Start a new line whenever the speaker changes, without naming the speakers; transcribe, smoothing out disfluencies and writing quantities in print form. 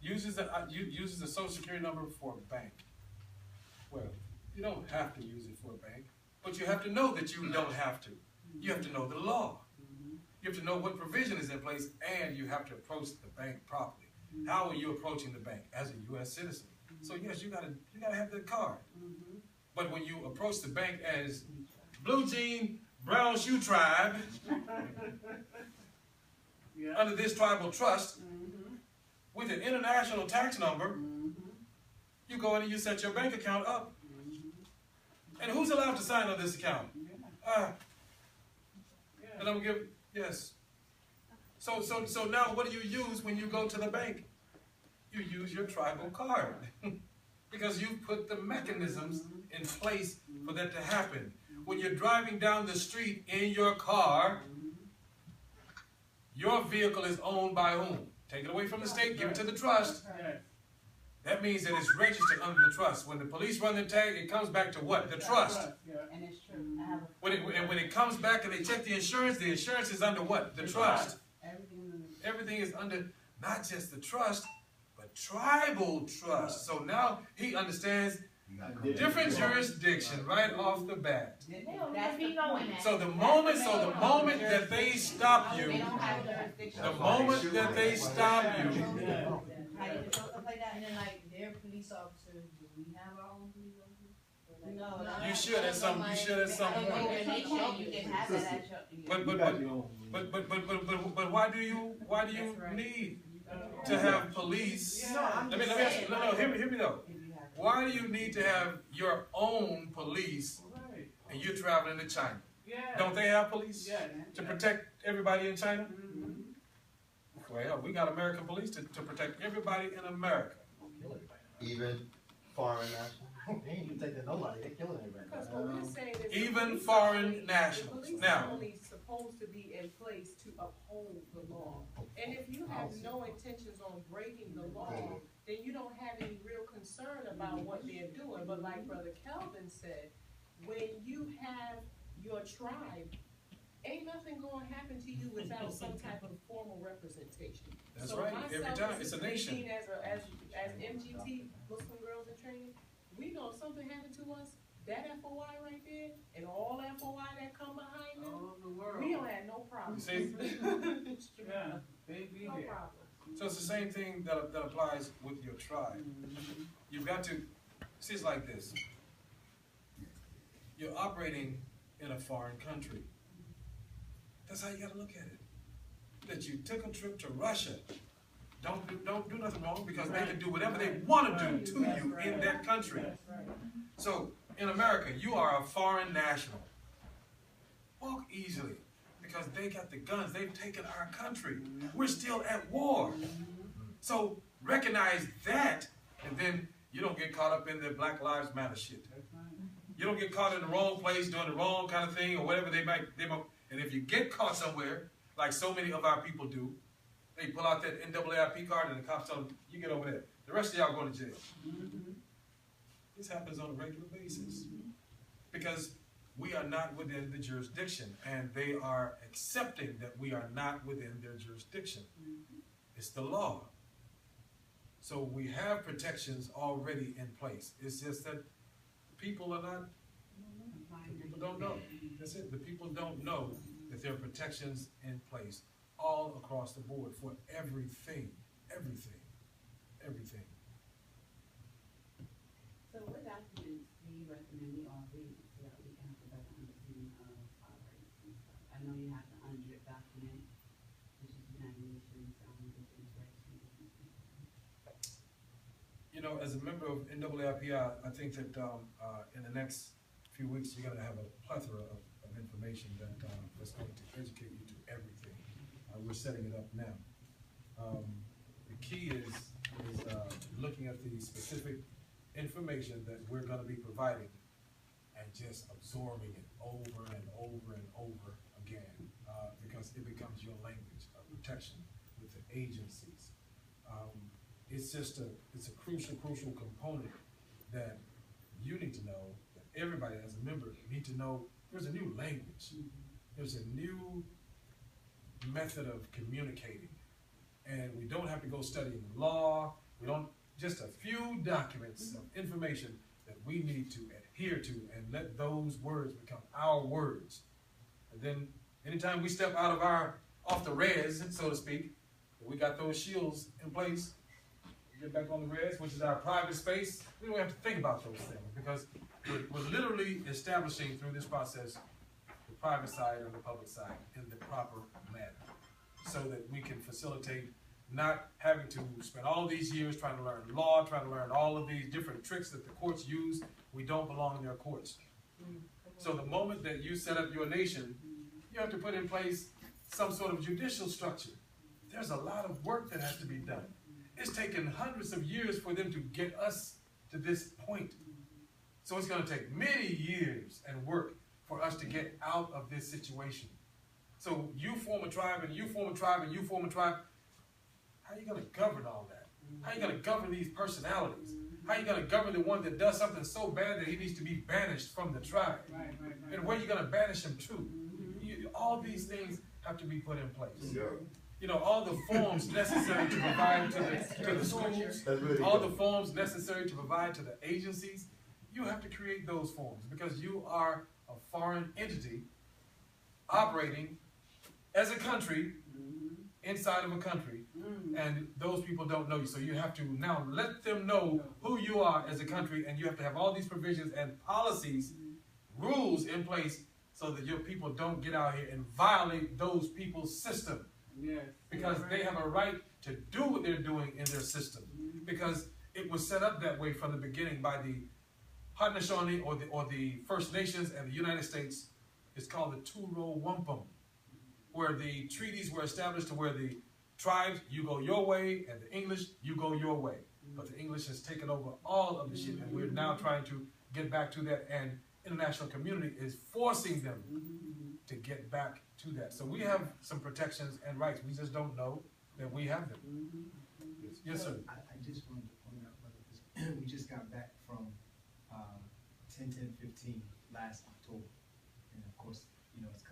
uses the Social Security number for a bank. Well, you don't have to use it for a bank, but you have to know that you don't have to. You have to know the law. You have to know what provision is in place, and you have to approach the bank properly. How are you approaching the bank? As a U.S. citizen. So yes, you gotta have that card. But when you approach the bank as Blue Jean, Brown Shoe Tribe, under this tribal trust, with an international tax number, you go in and you set your bank account up. And who's allowed to sign on this account? And I'm gonna give, yes. So now what do you use when you go to the bank? You use your tribal card. Because you've put the mechanisms in place for that to happen. When you're driving down the street in your car, your vehicle is owned by whom? Take it away from the state, give it to the trust. That means that it's registered under the trust. When the police run the tag, it comes back to what? The trust.
And it's true.
When it comes back and they check the insurance is under what? The trust. Everything is under not just the trust, but tribal trust. So now he understands different jurisdiction right off the bat. So the moment that they stop you, the moment that they stop you,
and then like their police officers, do we have our own police officers? No.
You should at some point.
You can have that at your.
But why do you need to have police? Let me ask you. No, hear me though. Why do you need to have your own police and you're traveling to China? Don't they have police to protect everybody in China? Well, we got American police to protect everybody in America.
Even foreign nationals?
They ain't even taking nobody, they're killing everybody.
Even foreign nationals. Now,
police supposed to be in place to uphold the law. And if you have no intentions on breaking the law, then you don't have any real concern about what they're doing. But like Brother Kelvin said, when you have your tribe, ain't nothing going to happen to you without some type of formal representation.
That's
so
right. Every time, it's a nation.
As MGT, Muslim Girls in Training, we know if something happened to us, that FOI right there, and all FOI that come behind them, we don't have no problem.
See?
No problem.
So it's the same thing that applies with your tribe. You've got to see, it's like this. You're operating in a foreign country. That's how you got to look at it. That you took a trip to Russia. Don't do nothing wrong, because they can do whatever they want to do to you in that country. So in America, you are a foreign national. Walk easily, because they got the guns. They've taken our country. We're still at war. So recognize that, and then you don't get caught up in the Black Lives Matter shit. You don't get caught in the wrong place doing the wrong kind of thing or whatever they might. And if you get caught somewhere, like so many of our people do, they pull out that NAAIP card and the cops tell them, you get over there. The rest of y'all going to jail. This happens on a regular basis. Because we are not within the jurisdiction, and they are accepting that we are not within their jurisdiction. It's the law. So we have protections already in place. It's just that people are not, people don't know. That's it. The people don't know that there are protections in place all across the board for everything.
So what documents do you recommend we all read so that we can have a better understanding of our rights and stuff? I know you have the UNDRIP document, which is United Nations Indigenous Rights Treaty.
You know, as a member of NAAIP, I think that in the next few weeks you're going to have a plethora of information that's going to educate you to everything. We're setting it up now. The key is looking at the specific information that we're going to be providing and just absorbing it over and over and over again, because it becomes your language of protection with the agencies. It's a crucial component that you need to know, that everybody as a member need to know. There's a new language. There's a new method of communicating. And we don't have to go studying law We don't, just a few documents of information that we need to adhere to and let those words become our words. And then anytime we step out of off the res, so to speak, we got those shields in place, get back on the res, which is our private space, we don't have to think about those things because we're literally establishing through this process the private side and the public side in the proper manner so that we can facilitate not having to spend all these years trying to learn law, trying to learn all of these different tricks that the courts use. We don't belong in their courts. So the moment that you set up your nation, you have to put in place some sort of judicial structure. There's a lot of work that has to be done. It's taken hundreds of years for them to get us to this point. So it's going to take many years and work for us to get out of this situation. So you form a tribe and you form a tribe and you form a tribe. How are you going to govern all that? How are you going to govern these personalities? How are you going to govern the one that does something so bad that he needs to be banished from the tribe? And where are you going to banish him to? All these things have to be put in place.
Yeah.
You know, all the forms necessary to provide to the schools, all the forms necessary to provide to the agencies, you have to create those forms because you are a foreign entity operating as a country inside of a country, and those people don't know you. So you have to now let them know who you are as a country, and you have to have all these provisions and policies, rules in place so that your people don't get out here and violate those people's system.
Yes.
Because they have a right to do what they're doing in their system. Because it was set up that way from the beginning by the Haudenosaunee or the First Nations and the United States. It's called the Turo Wampum, where the treaties were established to where the tribes, you go your way, and the English, you go your way. But the English has taken over all of the shit, and we're now trying to get back to that, and international community is forcing them to get back to that. So we have some protections and rights. We just don't know that we have them. Yes, sir.
I just wanted to point out, brother, this, we just got back from 10-10-15 last October. And of course, you know, it's